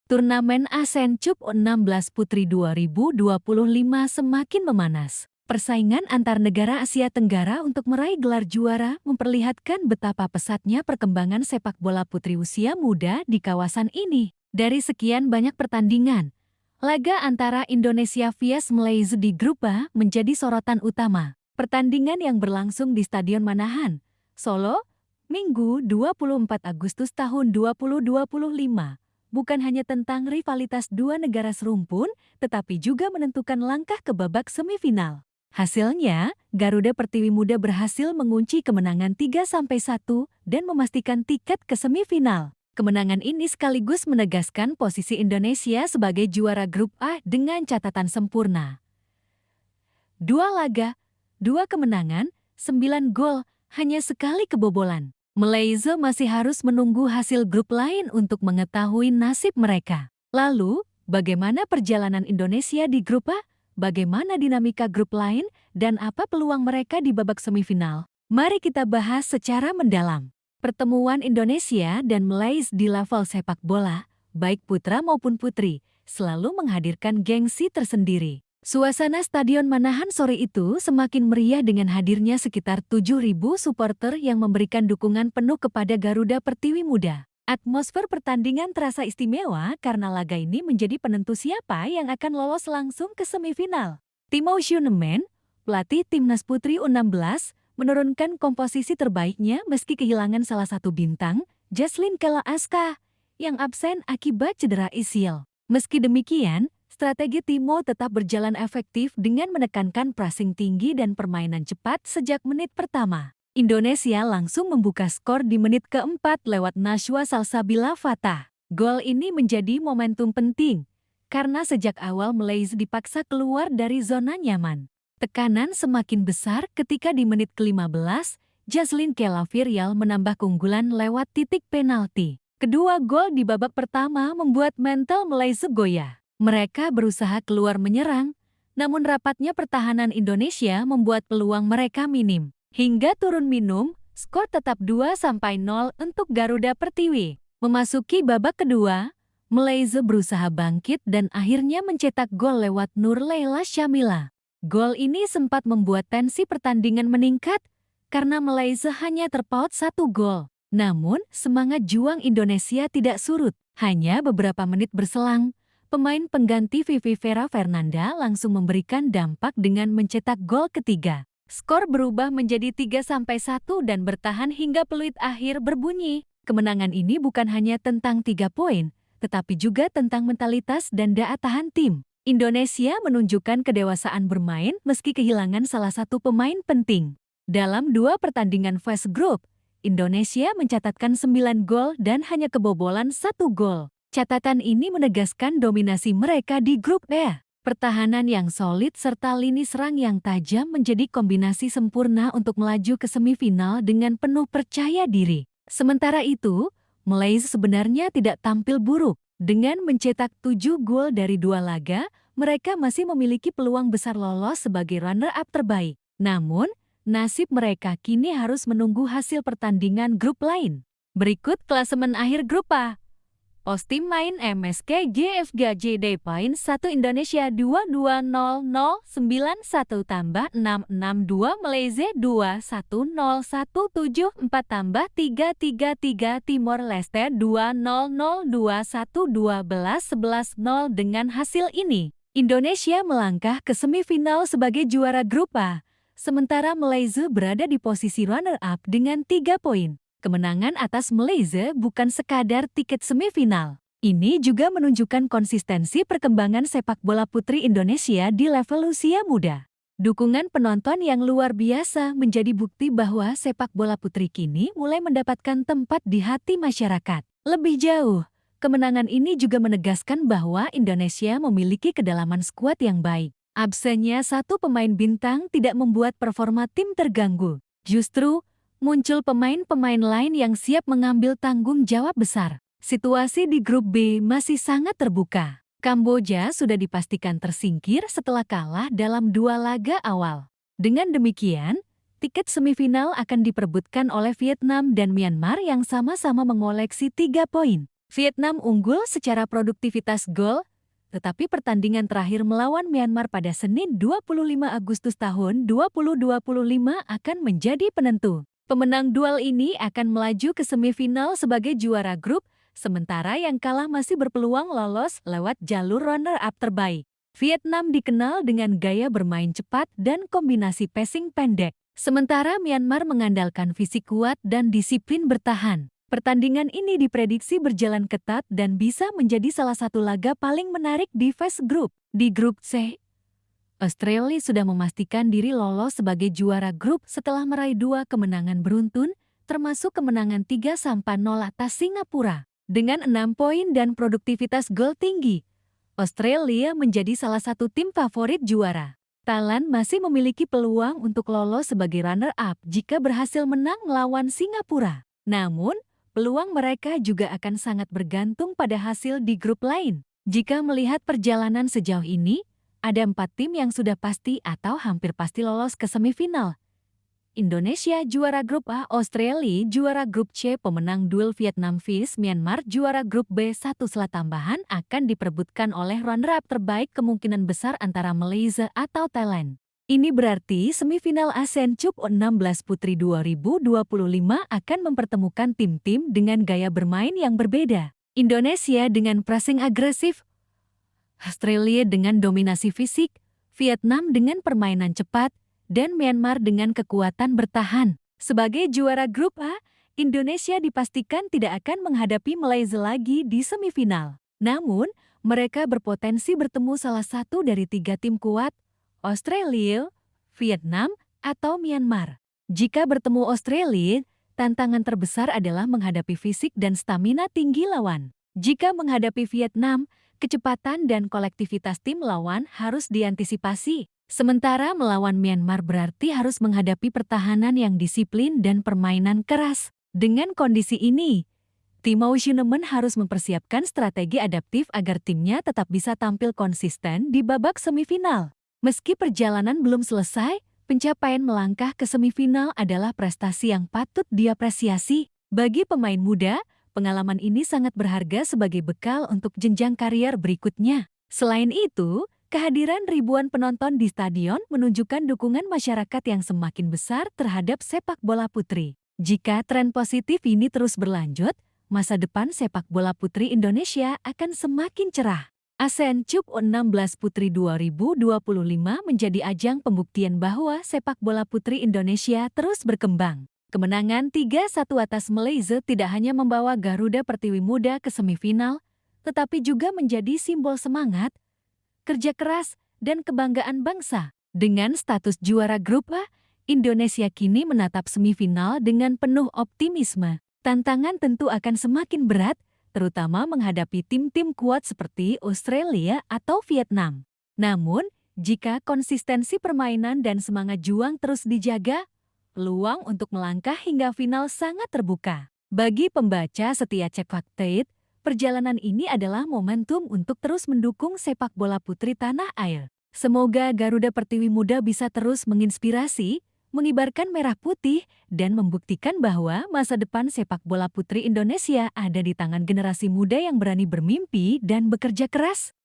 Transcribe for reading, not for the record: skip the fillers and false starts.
Turnamen ASEAN Cup U16 Putri 2025 semakin memanas. Persaingan antar negara Asia Tenggara untuk meraih gelar juara memperlihatkan betapa pesatnya perkembangan sepak bola putri usia muda di kawasan ini. Dari sekian banyak pertandingan, laga antara Indonesia vs Malaysia di grup A menjadi sorotan utama. Pertandingan yang berlangsung di Stadion Manahan, Solo, Minggu 24 Agustus tahun 2025. Bukan hanya tentang rivalitas dua negara serumpun, tetapi juga menentukan langkah ke babak semifinal. Hasilnya, Garuda Pertiwi Muda berhasil mengunci kemenangan 3-1 dan memastikan tiket ke semifinal. Kemenangan ini sekaligus menegaskan posisi Indonesia sebagai juara grup A dengan catatan sempurna. 2 laga, 2 kemenangan, 9 gol, hanya sekali kebobolan. Malaysia masih harus menunggu hasil grup lain untuk mengetahui nasib mereka. Lalu, bagaimana perjalanan Indonesia di grup A? Bagaimana dinamika grup lain? Dan apa peluang mereka di babak semifinal? Mari kita bahas secara mendalam. Pertemuan Indonesia dan Malaysia di level sepak bola, baik putra maupun putri, selalu menghadirkan gengsi tersendiri. Suasana Stadion Manahan sore itu semakin meriah dengan hadirnya sekitar 7.000 supporter yang memberikan dukungan penuh kepada Garuda Pertiwi Muda. Atmosfer pertandingan terasa istimewa karena laga ini menjadi penentu siapa yang akan lolos langsung ke semifinal. Timo Schueneman, pelatih Timnas Putri U16, menurunkan komposisi terbaiknya meski kehilangan salah satu bintang, Jaslyn Kela Aska, yang absen akibat cedera ACL. Meski demikian, strategi Timo tetap berjalan efektif dengan menekankan pressing tinggi dan permainan cepat sejak menit pertama. Indonesia langsung membuka skor di menit keempat lewat Najwa Salsabila Fatah. Gol ini menjadi momentum penting, karena sejak awal Malaysia dipaksa keluar dari zona nyaman. Tekanan semakin besar ketika di menit ke-15, Jaslyn Kela Virial menambah keunggulan lewat titik penalti. Kedua gol di babak pertama membuat mental Malaysia goyah. Mereka berusaha keluar menyerang, namun rapatnya pertahanan Indonesia membuat peluang mereka minim. Hingga turun minum, skor tetap 2-0 untuk Garuda Pertiwi. Memasuki babak kedua, Malaysia berusaha bangkit dan akhirnya mencetak gol lewat Nur Leila Syamila. Gol ini sempat membuat tensi pertandingan meningkat karena Malaysia hanya terpaut 1 gol. Namun, semangat juang Indonesia tidak surut. Hanya beberapa menit berselang, pemain pengganti Vivi Vera Fernanda langsung memberikan dampak dengan mencetak gol ketiga. Skor berubah menjadi 3-1 dan bertahan hingga peluit akhir berbunyi. Kemenangan ini bukan hanya tentang 3 poin, tetapi juga tentang mentalitas dan daya tahan tim. Indonesia menunjukkan kedewasaan bermain meski kehilangan salah satu pemain penting. Dalam 2 pertandingan fase grup, Indonesia mencatatkan 9 gol dan hanya kebobolan 1 gol. Catatan ini menegaskan dominasi mereka di grup E. Pertahanan yang solid serta lini serang yang tajam menjadi kombinasi sempurna untuk melaju ke semifinal dengan penuh percaya diri. Sementara itu, Malaysia sebenarnya tidak tampil buruk. Dengan mencetak 7 gol dari 2 laga, mereka masih memiliki peluang besar lolos sebagai runner-up terbaik. Namun, nasib mereka kini harus menunggu hasil pertandingan grup lain. Berikut klasemen akhir grup A. Postim main MSK GFG JD poin 1 Indonesia 220091 tambah 662 Malaysia 21017 tambah 333 Timor Leste 200212 11-0 dengan hasil ini. Indonesia melangkah ke semifinal sebagai juara grup A, sementara Malaysia berada di posisi runner-up dengan 3 poin. Kemenangan atas Malaysia bukan sekadar tiket semifinal. Ini juga menunjukkan konsistensi perkembangan sepak bola putri Indonesia di level usia muda. Dukungan penonton yang luar biasa menjadi bukti bahwa sepak bola putri kini mulai mendapatkan tempat di hati masyarakat. Lebih jauh, kemenangan ini juga menegaskan bahwa Indonesia memiliki kedalaman skuad yang baik. Absennya satu pemain bintang tidak membuat performa tim terganggu. Justru, muncul pemain-pemain lain yang siap mengambil tanggung jawab besar. Situasi di grup B masih sangat terbuka. Kamboja sudah dipastikan tersingkir setelah kalah dalam 2 laga awal. Dengan demikian, tiket semifinal akan diperebutkan oleh Vietnam dan Myanmar yang sama-sama mengoleksi 3 poin. Vietnam unggul secara produktivitas gol, tetapi pertandingan terakhir melawan Myanmar pada Senin 25 Agustus tahun 2025 akan menjadi penentu. Pemenang duel ini akan melaju ke semifinal sebagai juara grup, sementara yang kalah masih berpeluang lolos lewat jalur runner-up terbaik. Vietnam dikenal dengan gaya bermain cepat dan kombinasi passing pendek, sementara Myanmar mengandalkan fisik kuat dan disiplin bertahan. Pertandingan ini diprediksi berjalan ketat dan bisa menjadi salah satu laga paling menarik di fase grup. Di grup C, Australia sudah memastikan diri lolos sebagai juara grup setelah meraih 2 kemenangan beruntun, termasuk kemenangan 3-0 atas Singapura. Dengan 6 poin dan produktivitas gol tinggi, Australia menjadi salah satu tim favorit juara. Thailand masih memiliki peluang untuk lolos sebagai runner-up jika berhasil menang melawan Singapura. Namun, peluang mereka juga akan sangat bergantung pada hasil di grup lain. Jika melihat perjalanan sejauh ini, ada 4 tim yang sudah pasti atau hampir pasti lolos ke semifinal. Indonesia juara grup A, Australia juara grup C, pemenang duel Vietnam vs Myanmar juara grup B. 1 slot tambahan akan diperebutkan oleh runner-up terbaik, kemungkinan besar antara Malaysia atau Thailand. Ini berarti semifinal ASEAN Cup 16 Putri 2025 akan mempertemukan tim-tim dengan gaya bermain yang berbeda. Indonesia dengan pressing agresif, Australia dengan dominasi fisik, Vietnam dengan permainan cepat, dan Myanmar dengan kekuatan bertahan. Sebagai juara grup A, Indonesia dipastikan tidak akan menghadapi Malaysia lagi di semifinal. Namun, mereka berpotensi bertemu salah satu dari 3 tim kuat, Australia, Vietnam, atau Myanmar. Jika bertemu Australia, tantangan terbesar adalah menghadapi fisik dan stamina tinggi lawan. Jika menghadapi Vietnam, kecepatan dan kolektivitas tim lawan harus diantisipasi. Sementara melawan Myanmar berarti harus menghadapi pertahanan yang disiplin dan permainan keras. Dengan kondisi ini, tim Oceanemen harus mempersiapkan strategi adaptif agar timnya tetap bisa tampil konsisten di babak semifinal. Meski perjalanan belum selesai, pencapaian melangkah ke semifinal adalah prestasi yang patut diapresiasi. Bagi pemain muda, pengalaman ini sangat berharga sebagai bekal untuk jenjang karier berikutnya. Selain itu, kehadiran ribuan penonton di stadion menunjukkan dukungan masyarakat yang semakin besar terhadap sepak bola putri. Jika tren positif ini terus berlanjut, masa depan sepak bola putri Indonesia akan semakin cerah. ASEAN Cup 16 Putri 2025 menjadi ajang pembuktian bahwa sepak bola putri Indonesia terus berkembang. Kemenangan 3-1 atas Malaysia tidak hanya membawa Garuda Pertiwi Muda ke semifinal, tetapi juga menjadi simbol semangat, kerja keras, dan kebanggaan bangsa. Dengan status juara grup A, Indonesia kini menatap semifinal dengan penuh optimisme. Tantangan tentu akan semakin berat, terutama menghadapi tim-tim kuat seperti Australia atau Vietnam. Namun, jika konsistensi permainan dan semangat juang terus dijaga, peluang untuk melangkah hingga final sangat terbuka. Bagi pembaca setia Cek Fakta, perjalanan ini adalah momentum untuk terus mendukung sepak bola putri tanah air. Semoga Garuda Pertiwi Muda bisa terus menginspirasi, mengibarkan merah putih, dan membuktikan bahwa masa depan sepak bola putri Indonesia ada di tangan generasi muda yang berani bermimpi dan bekerja keras.